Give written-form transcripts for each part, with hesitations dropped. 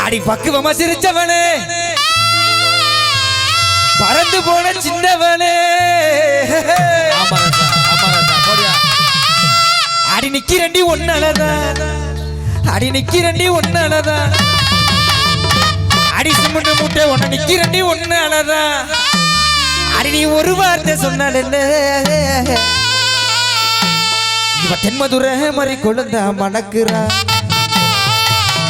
அடி பக்குவமா சிரிச்சவனே பறந்து போன சின்னவனே அடி நிக்கிறண்டி ஒன்னாலதான் அடி நிக்கிறண்டி ஒன்னாலதான் அடி சிமுண்டு மூட்டை ஒன்ன நிக்கிறண்டி ஒன்னாலதான் அடி நீ ஒரு வார்த்தை சொன்னால் என்ன இவ தென்மதுரை மாதிரி கொழுந்தா மணக்குறா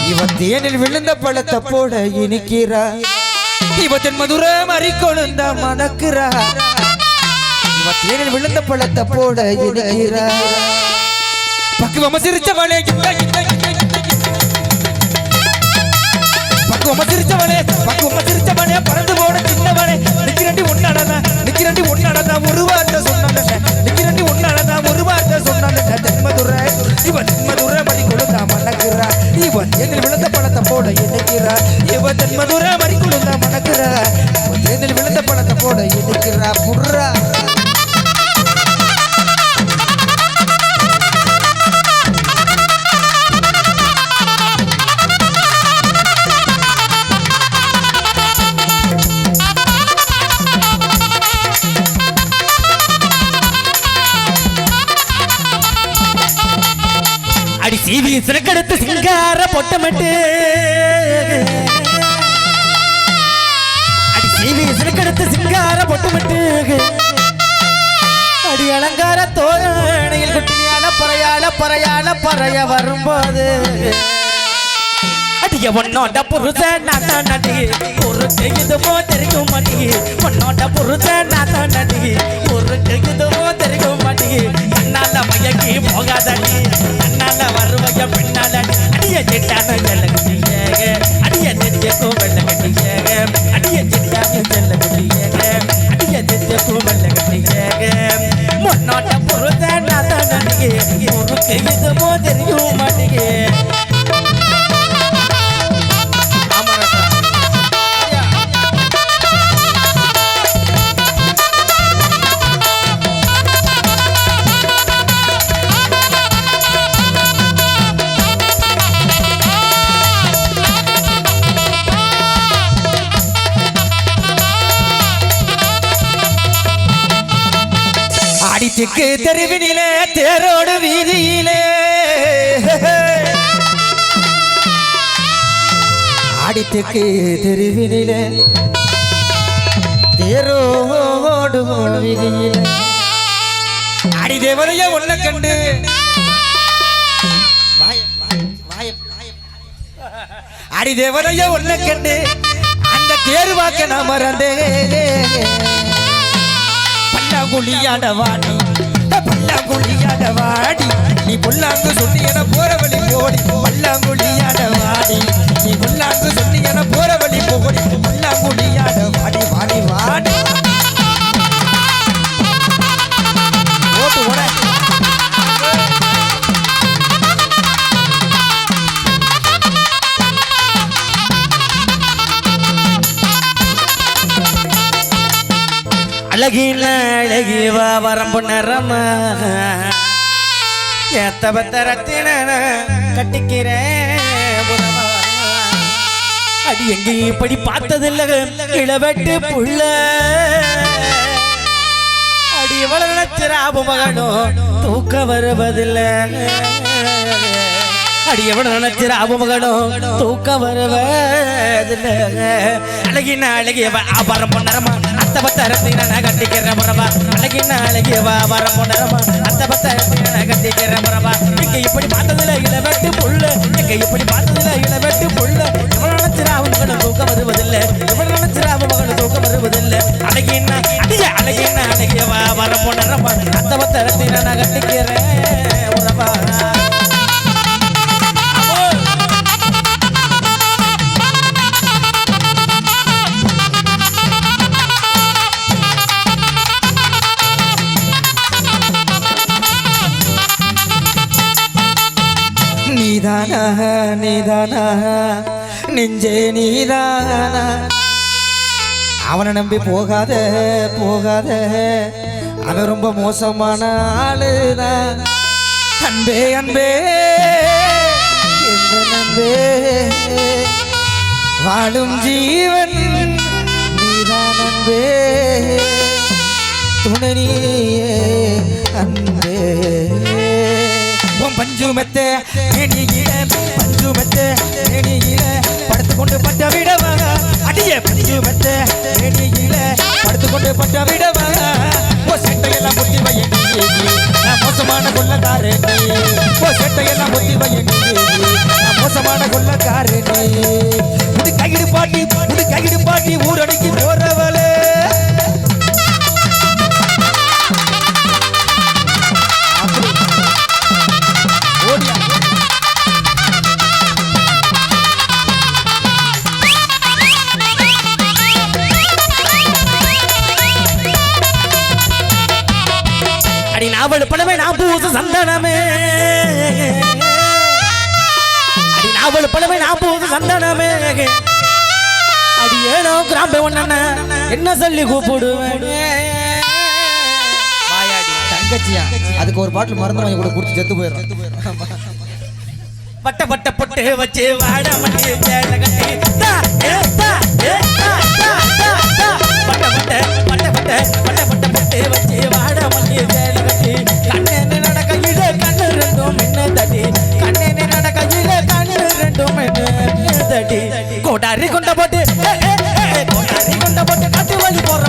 இவ தேனில் விழுந்த பழத்தை போட இனிக்கிறா இவ தென்மதுரை மாதிரி கொழுந்தா மணக்குறா இவ தேனில் விழுந்த பழத்தை போட இனிக்கிறா பக்குவமா சிரிச்சவளே பக்குவமா சிரிச்சவனே பறந்து போன சின்னவனே நிக்கிறண்டி ஒன்னாலதான் ஒரு வார்த்தை சொன்னானே நிக்கிறண்டி ஒன்னாலதான் ஒரு வார்த்தை சொன்னானே தென்மதுரை இவ தென்மதுரை மணி கொழுந்தா மணக்குறா இவ தேனில் விழுந்த பழத்தை போட இணைக்கிறா இவ தென்மதுரை மணி கொழுந்தா மணக்குறா தேனில் விழுந்த பழத்தை போட இணைக்கிறா புர்ரா அடி சீவி சிறக்கெடுத்து சிங்கார பொட்டமட்டு அடி சீவி சிறக்கெடுத்து சிங்கார பொட்டமட்டு அடி அலங்கார தோரணையில் குட்டியால பறைய வரும்போது அடிய ஒன்னோட புருஷன் நான் தான் நடி ஒரு இதுமோ தெரியும் மாட்டி ஒன்னோட புருஷன் நான் தான் நடி ஒரு இதுமோ தெரியும் மாட்டி கண்ணால மயக்கி போகாதடி கண்ணால வருவைய பின்னால அடிய சிட்டான செல்ல குட்டியேக அடிய நெஞ்சக்கும் வெள்ள கட்டியேக அடிய சிட்டான செல்ல குட்டியேக அடிய நெஞ்சக்கும் வெள்ள கட்டியேக ஒன்னோட புருஷன் நான் தான் நடி ஒரு இதுமோ தெரியும் மாட்டி அடிச்சுக்கு தெருவினிலே தேரோடு வீதியிலே அடிச்சுக்கு தெருவினிலே தேரோடு வீதியிலே அடி தேவரைய ஒன்ன கண்டு அடி தேவரைய ஒன்ன கண்டு அந்த தேர்வாக்க நான் மறந்தேன் பல்லாங்குழியாட வாடி நீ புல்லாங்கு சொன்னி என போற வழி போடி பல்லாங்குழியாட வாடி நீ புல்லாங்கு சொன்னி என போற வழி போடி பல்லாங்குழியாட வாடி ஓட்டு ஓட அழகின அழகிவா வரம்பு நிறம ஏத்தபத்தரத்தின கட்டிக்கிறேன் அடி எங்கேயும் இப்படி பார்த்ததில்ல இளவெட்டு புள்ள அடி எவ்வளவு நினைச்சிராபு மகனும் தூக்க வருவதில்லை அடி எவ்வளவு நினைச்சிராபு மகனும் தூக்க வருவதில்லை அழகின அழகியவா வரம்பு நிறமா அத்தபத்தரத்தின கட்டிக்கிற முறவா அழகின அழகியவா வரம்பு நிறமா அத்தபத்தரத்தின கட்டிக்கிற முறவா எங்க இப்படி பார்த்ததில்ல இளவெட்டு புள்ள எங்க இப்படி பார்த்ததில்ல இளவெட்டு புள்ள எவ்வளவு நினைச்சிராபு மகனும் தூக்க வருவதில்லை எவ்வளவு நினைச்சிராபு மகனும் தூக்க வருவதில்லை அழகின அழகியவா வரம்பு நிறமா அத்தபத்தரத்தின கட்டிக்கிற முறவா நீதானா நெஞ்சே நீதானா அவனை நம்பி போகாத அவன் ரொம்ப மோசமான ஆளுதான் அன்பே எந்த நம்பே வாழும் ஜீவன் நீதான் அன்பே துணனியே அன்பே பஞ்சுமத்தே பஞ்சுமத்தே படுத்துக்கொண்டு பட்ட விடவா அடியே பஞ்சுமத்தே படுத்துக்கொண்டு பட்ட விடவா செட்டையெல்லாம் புத்தி வையன் நான் மோசமான கொள்ளக்காரனே செட்டையெல்லாம் புத்தி வையன் நான் மோசமான கொள்ளக்காரனே முடி கையிடு பாட்டி ஊரடிக்கு போறவளே நாவல் பழமை நான் பூச சந்தனமே அடி நாவல் பழமை நான் பூச சந்தனமே அடி ஏனோ கிராம்பே ஒண்ணு என்ன சொல்லி கூப்பிடுவேன் தங்கச்சியா அதுக்கு ஒரு பாட்டில் மருந்து வாங்கி கூட குடிச்சு செத்து போயிடும் பட்ட பட்ட பொட்டு வச்சு வாட மண்ணி கோடாரி கொண்ட போட்டு காட்டு வழி போற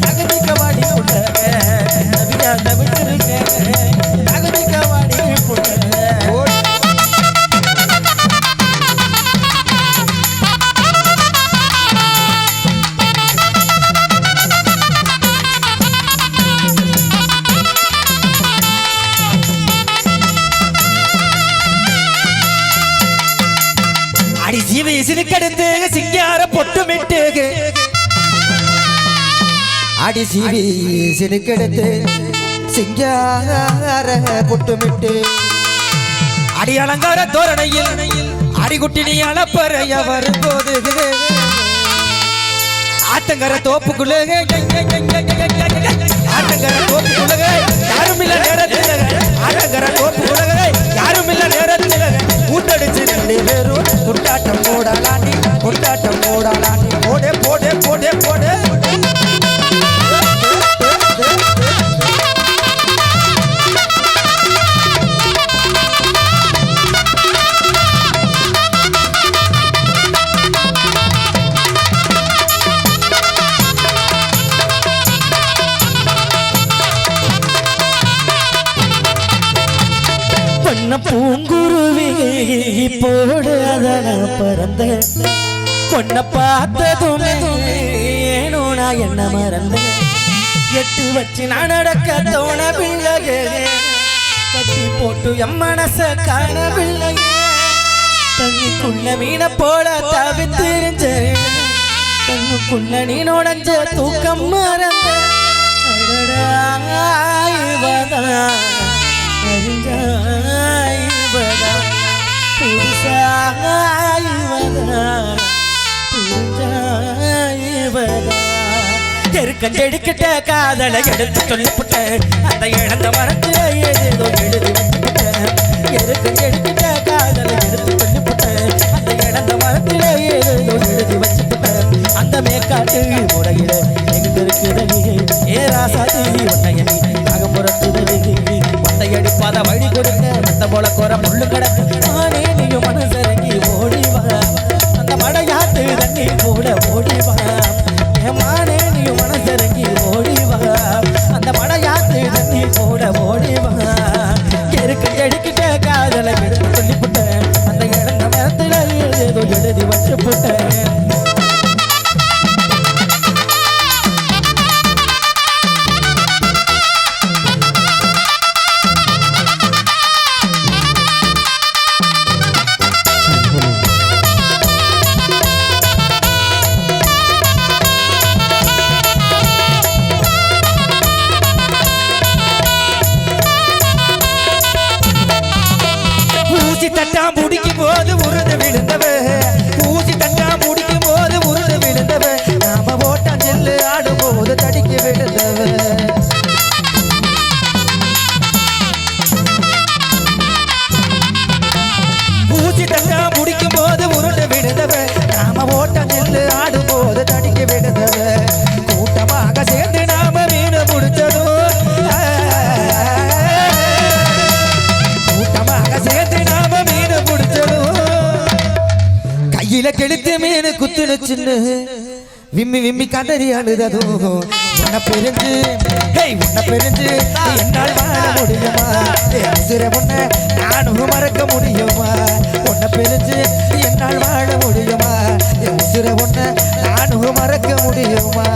அகதிக்கவாடி அகதிக்கவாடி சினுக்கெடுத்து சிங்கார பொட்டுமிட்டு அடி சீவி சினுக்கெடுத்து சிங்கார பொட்டுமிட்டு அடி அலங்கார தோரணையில் அடிகுட்டி நீ அளப்பறைய வரும்போது ஆத்தங்கர தோப்புக்குள்ள யாரும் இல்ல நேரத்தில் ஆத்தங்கர தோப்புக்குள்ள யாரும் இல்ல நேரத்தில் கூட்டடிச்சு ரெண்டு பேரும் கொண்டாட்டம் போடலாண்டி போடே போடே போடே போடே பூங்குருவி போடு அதன பறந்த பொண்ண பார்த்ததுமே ஏனோ நான் என்ன மறந்த எட்டு வச்சு நான் நடக்க தோணவில்லையே கட்டி போட்டு என் மனச காணவில்லையே தண்ணிக்குள்ள மீனை போல தவித்திருஞ்ச கண்ணுக்குள்ள நீ நுழைஞ்ச தூக்கம் மறந்த எருக்கஞ்செடுக்கிட்ட காதலை எடுத்து சொல்லிவிட்ட அந்த இழந்த மரத்துல ஏதோ எழுதி விட்டுவிட்ட எருக்கஞ்செடுக்கிட்ட காதலை எடுத்து சொல்லிவிட்ட அந்த இழந்த மரத்துல ஏதோ எழுதி வச்சுவிட்ட அந்த மேற்காட்டு முறையில எங்கிருக்கிறது ஏ ராசாதி உன்னையடி அகப்புறத்துதவி அடிப்பாத வழி கொடுக்க மத்த போல கோர முள்ளு கிடக்கு நானே நீயும் மனசரங்கி ஓடிவா அந்த மடையாத்து தண்ணி கூட ஓடிவா ஏமானே நீயும் மனசரங்கி ஓடிவா அந்த மடையாத்து தண்ணி கூட ஓடிவா எருக்கு எடுக்கிட்ட காதலை சேர்த்து நாம மீன் பிடிச்சதும் கையில கெளுத்து மீன் குத்துன சின்ன விம்மி விம்மி கதறி அழுததும் உன்னை பிரிஞ்சு உன்னை பிரிஞ்சு என்னால் வாழ முடியுமா சிற உன்னை நானும் மறக்க முடியுமா உன்னை பிரிஞ்சு என்னால் வாழ முடியுமா சிற உன்னை நானும் மறக்க முடியுமா